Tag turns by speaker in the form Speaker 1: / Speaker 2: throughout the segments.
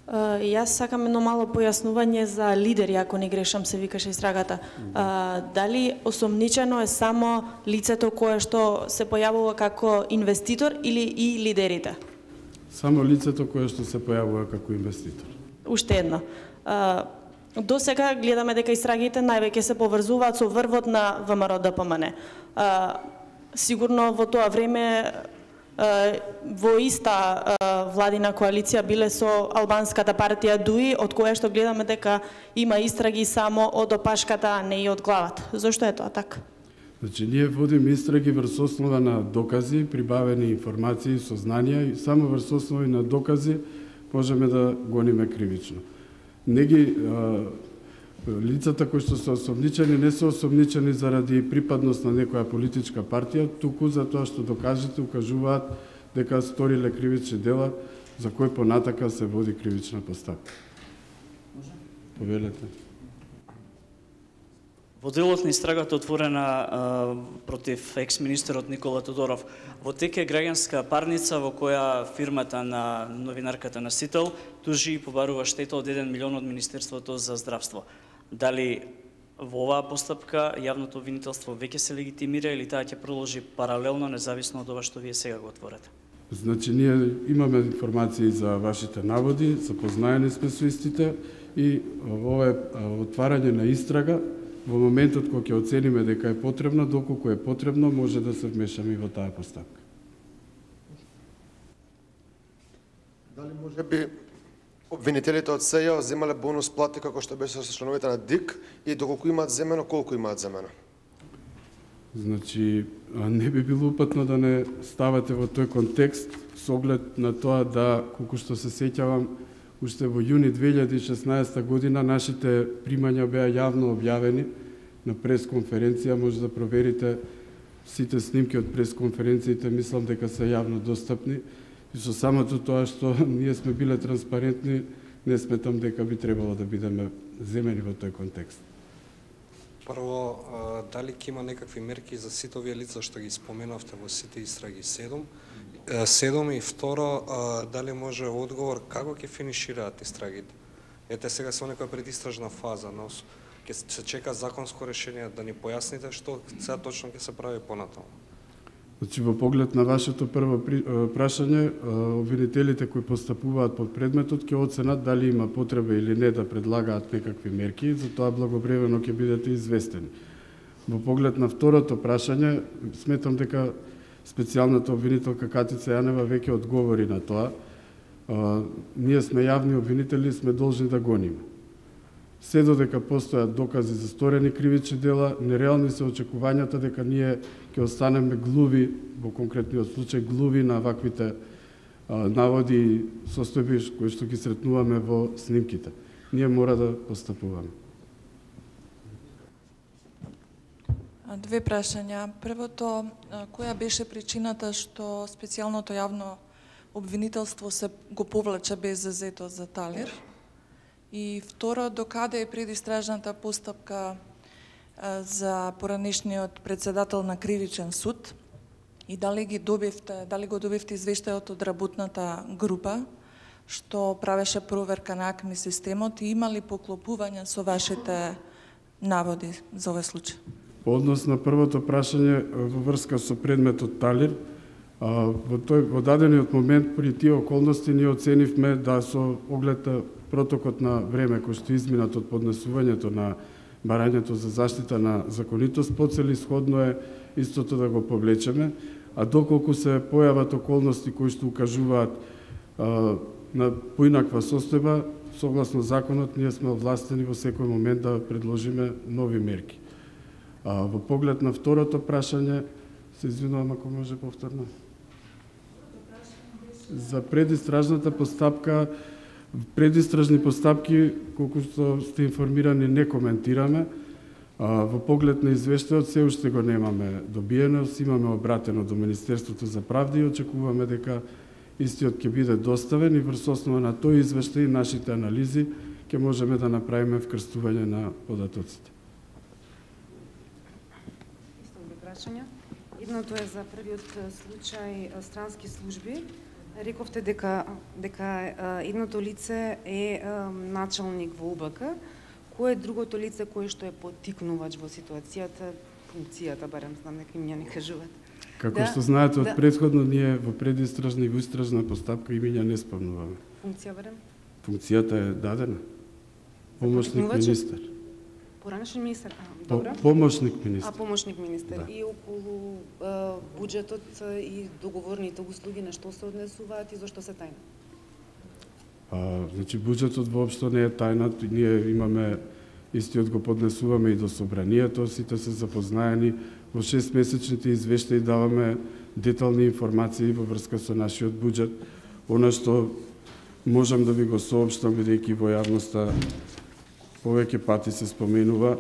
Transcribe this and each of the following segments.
Speaker 1: Јас сакам едно мало појаснување за лидери, ако не грешам се викаше истрагата. Дали осомничено е само лицето кое што се појавува како инвеститор или и лидерите?
Speaker 2: Само лицето кое што се појавува како инвеститор.
Speaker 1: Уште едно. До сега гледаме дека истрагите највеќе се поврзуваат со врвот на ВМРО-ДПМН. Сигурно во тоа време во иста владина коалиција биле со албанската партија ДУИ, од која што гледаме дека има истраги само од опашката, а не и од главата. Зошто е тоа така?
Speaker 2: Значи, ние водиме истраги врз основа на докази, прибавени информации, сознанија и само врз основа на докази можеме да гониме кривично. Лицата кои што се осомничени не се осомничени заради припадност на некоја политичка партија, туку за тоа што докажите укажуваат дека сториле кривични дела за кои понатака се води кривична постапка. Повелете.
Speaker 3: Во делот на истрагата отворена против екс-министерот Никола Тодоров, во тек е граѓанска парница во која фирмата на новинарката Насител тужи и побарува штета од 1 милион од Министерството за здравство. Дали во оваа постапка јавното обвинителство веќе се легитимира или таа ќе продолжи паралелно, независно од ова што вие сега го отворете?
Speaker 2: Значи, ние имаме информации за вашите наводи, запознаени сме со истите и ова отварање на истрага во моментот кога ќе оцениме дека е потребно, доколку е потребно, може да се вмешаме и во таа постапка.
Speaker 4: Дали може би обвинителите од СЈ земале бонус плати како што беше со членовите на ДИК и доколку имаат земено, колку имаат земено?
Speaker 2: Значи, не би било упатно да не ставате во тој контекст со оглед на тоа да, колку што се сеќавам, уште во јуни 2016 година нашите примања беа јавно објавени на пресконференција, може да проверите сите снимки од пресконференциите, мислам дека се јавно достапни. И со самото тоа што ние сме биле транспарентни, не сметам дека би требало да бидеме земени во тој контекст.
Speaker 5: Прво, дали ќе има некакви мерки за сите овие лица што ги споменавте во сите истраги 7 и второ, дали може одговор како ќе финишираат истрагите? Ете сега се некоја предистражна фаза, но ќе се чека законско решение, да ни појасните што сега точно ќе се прави понатаму.
Speaker 2: Значи, во поглед на вашето прво прашање, обвинителите кои постапуваат под предметот ќе оценат дали има потреба или не да предлагаат некакви мерки, затоа благовремено ќе бидете известени. Во поглед на второто прашање, сметам дека специјалната обвинителка Катица Јанева веќе одговори на тоа. Ние сме јавни обвинители и сме должни да гониме. Се додека постојат докази за сторени кривични дела, нереални се очекувањата дека ние ќе останеме глуви, во конкретниот случај глуви на ваквите наводи и состојби кои што ги сретнуваме во снимките. Ние мора да постапуваме.
Speaker 6: Две прашања. Првото, која беше причината што специјалното јавно обвинителство се го повлече без зазето за Талир? И второ, докаде е предистражната постапка за поранешниот председател на Кривичен суд и дали го добивте извештајот од работната група што правеше проверка на АКМИ системот и има ли поклопување со вашите наводи за овој случај?
Speaker 2: По однос на првото прашање во врска со предметот Талир, во дадениот момент при тие околности ние оценивме да со оглед протокот на време кој што изминат од поднесувањето на барањето за заштита на законитост, поцелисходно е истото да го повлечеме, а доколку се појават околности кои што укажуваат на поинаква состојба, согласно законот, ние сме овластени во секој момент да предложиме нови мерки. Во поглед на второто прашање, се извинувам ако може повторно. За предистражната постапка, предистражни постапки, колку што сте информирани, не коментираме. Во поглед на извештајот се уште го немаме добиено, имаме обратено до Министерството за правда и очекуваме дека истиот ќе биде доставен и врз основа на тој извештај и нашите анализи ќе можеме да направиме вкрстување на податоците.
Speaker 7: Исто прашање. Едното е за првиот случај странски служби Рековте дека едното лице е началник во УБК, кое е другото лице кое што е поттикнувач во ситуацијата, функцијата, барем знам, нека ми не кажуваат.
Speaker 2: Како што знаете од претходно, ние во предистражна и во истражна постапка имиња не спомнуваме.
Speaker 7: Функција барем?
Speaker 2: Функцијата е дадена. Помошник министер.
Speaker 7: Поранешен министер, добро.
Speaker 2: Помошник министер.
Speaker 7: Помошник министер.
Speaker 2: Да.
Speaker 7: И околу буџетот и договорните услуги на што се однесуваат и зошто се тајни?
Speaker 2: Значи, буџетот воопшто не е тајна, ние имаме, истиот го поднесуваме и до собранието, сите се запознаени, во 6-месечните извештаи даваме детални информации во врска со нашиот буџет. Она што можам да ви го соопштам, бидејќи во јавноста повеќе пати се споменува,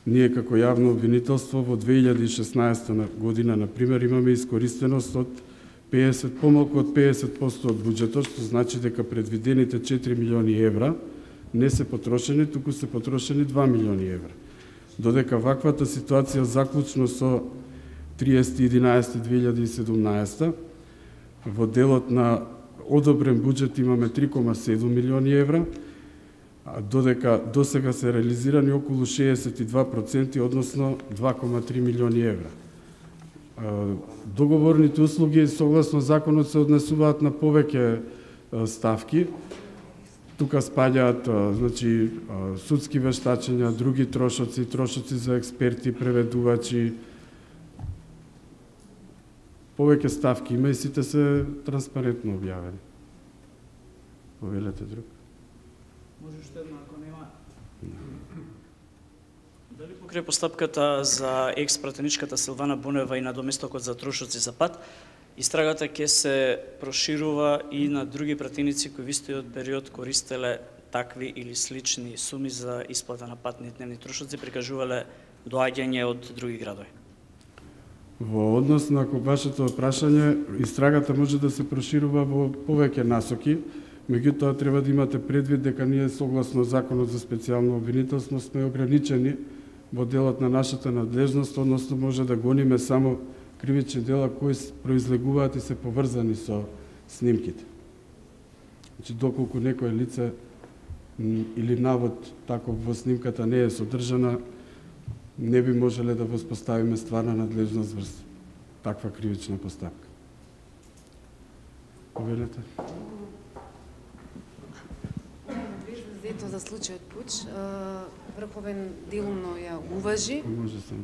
Speaker 2: ние како јавно обвинителство во 2016 година, например, имаме искористеност од помалку од 50% од буџетот, што значи дека предвидените 4 милиони евра не се потрошени, туку се потрошени 2 милиони евра. Додека ваквата ситуација заклучно со 30.11.2017 во делот на одобрен буџет имаме 3,7 милиони евра, додека досега се реализирани околу 62%, односно 2,3 милиони евра. Договорните услуги согласно законот се однесуваат на повеќе ставки. Тука спаѓаат значи судски вештачења, други трошоци, трошоци за експерти, преведувачи. Повеќе ставки има и сите се транспарентно објавени. Повелете друг.
Speaker 3: Може уште една, ако нема. Дали покрај постапката за екс-пратеничката Силвана Бунева и на доместокот за трошоци за пат, истрагата ќе се проширува и на други пратеници кои во истиот период користеле такви или слични суми за исплата на патни дневни трошоци, прикажувале доаѓање од други градови?
Speaker 2: Во однос на вашето прашање, истрагата може да се проширува во повеќе насоки, меѓутоа треба да имате предвид дека ние согласно Законот за специјално обвинителство сме ограничени во делот на нашата надлежност, односно може да гониме само кривични дела кои произлегуваат и се поврзани со снимките. Значи, доколку некое лице или навод таков во снимката не е содржана, не би можеле да воспоставиме стварна надлежност врз таква кривична постапка. Повелете?
Speaker 7: Зето за случајот Пуч, Врховен делумно ја уважи.
Speaker 2: Може само.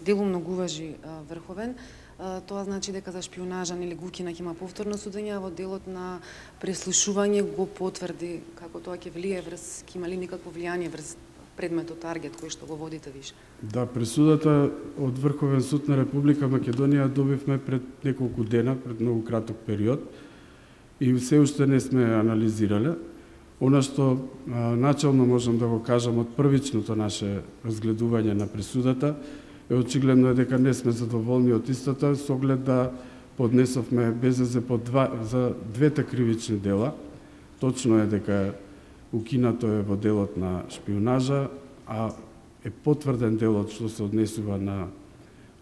Speaker 7: Делумно го уважи Врховен. Тоа значи дека за шпионажа или Гукина ќе има повторно судење, во делот на преслушување го потврди како тоа ќе влие врз, ќе има ли никакво влијание врз предметот таргет кој што го водите више. Да,
Speaker 2: пресудата од Врховен суд на Република Македонија добивме пред неколку дена, пред многу краток период, и се уште не сме анализирале. Она што начално можам да го кажам од првичното наше разгледување на пресудата, е очигледно е дека не сме задоволни од истата, со оглед да поднесовме БЗЗ за двете кривични дела. Точно е дека укинато е во делот на шпионажа, а е потврден делот што се однесува на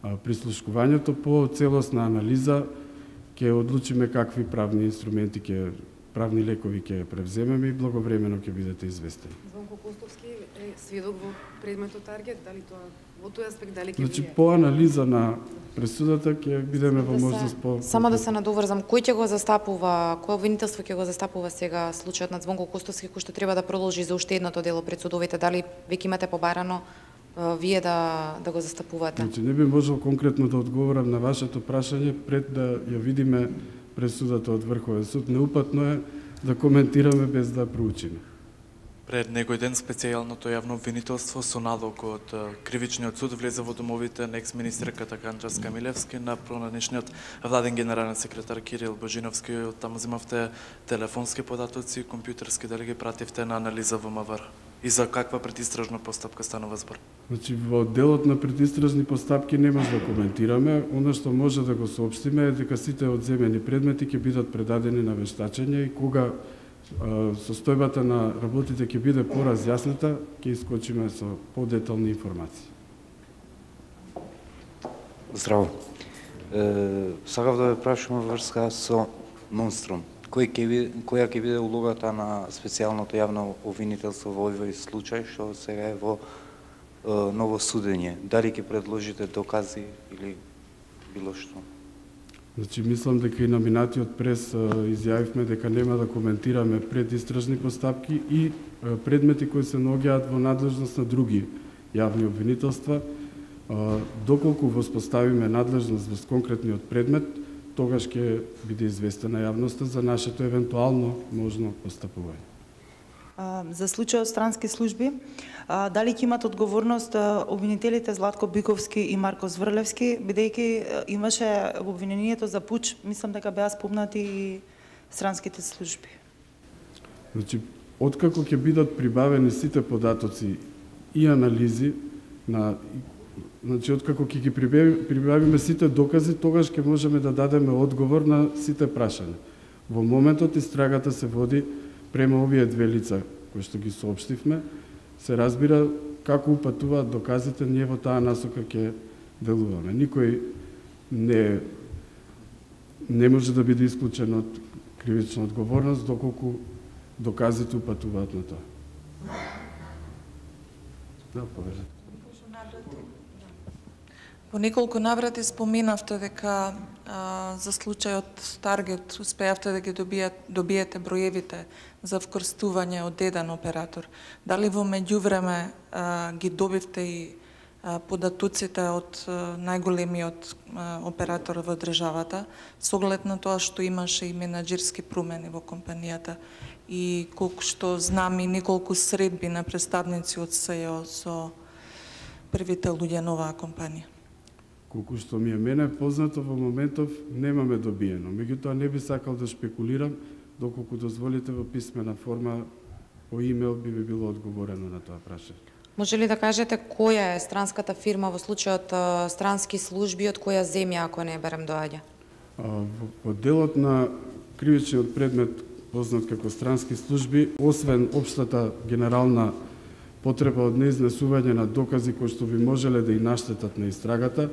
Speaker 2: прислушкувањето. По целосна анализа ќе одлучиме какви правни инструменти, правни лекови ќе превземеме и благовремено ќе бидете известени.
Speaker 7: Звонко Костовски е сведок во предметот таргет, дали тоа во тој аспект дали ќе
Speaker 2: Значи по анализа на пресудата ќе бидеме во можност по...
Speaker 8: Само да се надоврзам, кој ќе го застапува, кој обвинителство ќе го застапува сега случајот на Звонко Костовски, кој што треба да продолжи за уште едното дело пред судовите, дали веќе имате побарано вие да го застапувате?
Speaker 2: Значи не би можел конкретно да одговорам на вашето прашање пред да ја видиме пресудата од Врховен суд. Неупатно е да коментираме без да проучиме.
Speaker 9: Пред некој ден специјалното јавно обвинителство со налог од Кривичниот суд влезе во домовите на екс-министерката Канчарска Милевски, на пронадешниот владен генерален секретар Кирил Божиновски. Таму земавте телефонски податоци, компјутерски, дали ги пративте на анализа во МВР? И за каква предистражна постапка станува збор?
Speaker 2: Значи, во делот на предистражни постапки не може да коментираме. Оно што може да го соопштиме е дека сите одземени предмети ќе бидат предадени на вештачење и кога состојбата на работите ќе биде поразјасната, ќе искочиме со подетални информации.
Speaker 10: Здраво. Сакав да ве прашувам врска со монструм. Која ќе биде улогата на специјалното јавно обвинителство во овој случај, што сега е во ново судење? Дали ќе предложите докази или било што?
Speaker 2: Значи, мислам дека и на минатиот прес изјавивме дека нема да коментираме предистражни постапки и предмети кои се наоѓаат во надлежност на други јавни обвинителства. Доколку воспоставиме надлежност во конкретниот предмет, тогаш ќе биде известена јавноста за нашето евентуално можно постапување.
Speaker 11: За случајот странски служби, дали ќе имат одговорност обвинителите Златко Биковски и Марко Зврлевски, бидејќи имаше во обвинението за пуч, мислам дека беа спомнати и странските служби.
Speaker 2: Значи, откако ќе бидат прибавени сите податоци и анализи на откако ќе ги прибавиме сите докази, тогаш ќе можеме да дадеме одговор на сите прашања. Во моментот истрагата се води према овие две лица кои што ги соопштивме, се разбира како упатуваат доказите, ние во таа насока ќе делуваме. Никој не може да биде исклучен од кривична одговорност доколку доказите упатуваат на тоа. Да, повежете.
Speaker 6: Во неколку наврати споменавте дека за случајот Таргет успеавте да ги добиете броевите за вкрстување од еден оператор. Дали во меѓувреме ги добивте и податоците од најголемиот оператор во државата, со оглед на тоа што имаше и менаџерски промени во компанијата и колку што знам и неколку средби на представници од СЈО со првите луѓе на оваа компанија?
Speaker 2: Колку што ми е мене познато, во моментов немаме добиено. Меѓутоа не би сакал да шпекулирам, доколку дозволите во писмена форма по имейл би било одговорено на тоа прашање.
Speaker 8: Може ли да кажете која е странската фирма во случајот странски служби, од која земја, ако не берем доаѓа?
Speaker 2: Во делот на кривичниот предмет познат како странски служби, освен општата генерална потреба од неизнесување на докази кои што би можеле да и наштетат на истрагата,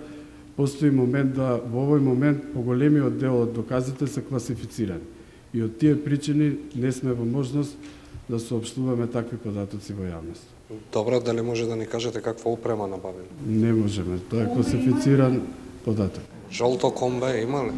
Speaker 2: постои момент да во овој момент поголемиот дел од доказите се класифицирани. И од тие причини не сме во можност да соопштуваме такви податоци во јавност.
Speaker 5: Добро, дали може да ни кажете каква опрема набавени?
Speaker 2: Не можеме, тоа е класифициран податок.
Speaker 5: Жолто комбе има ли?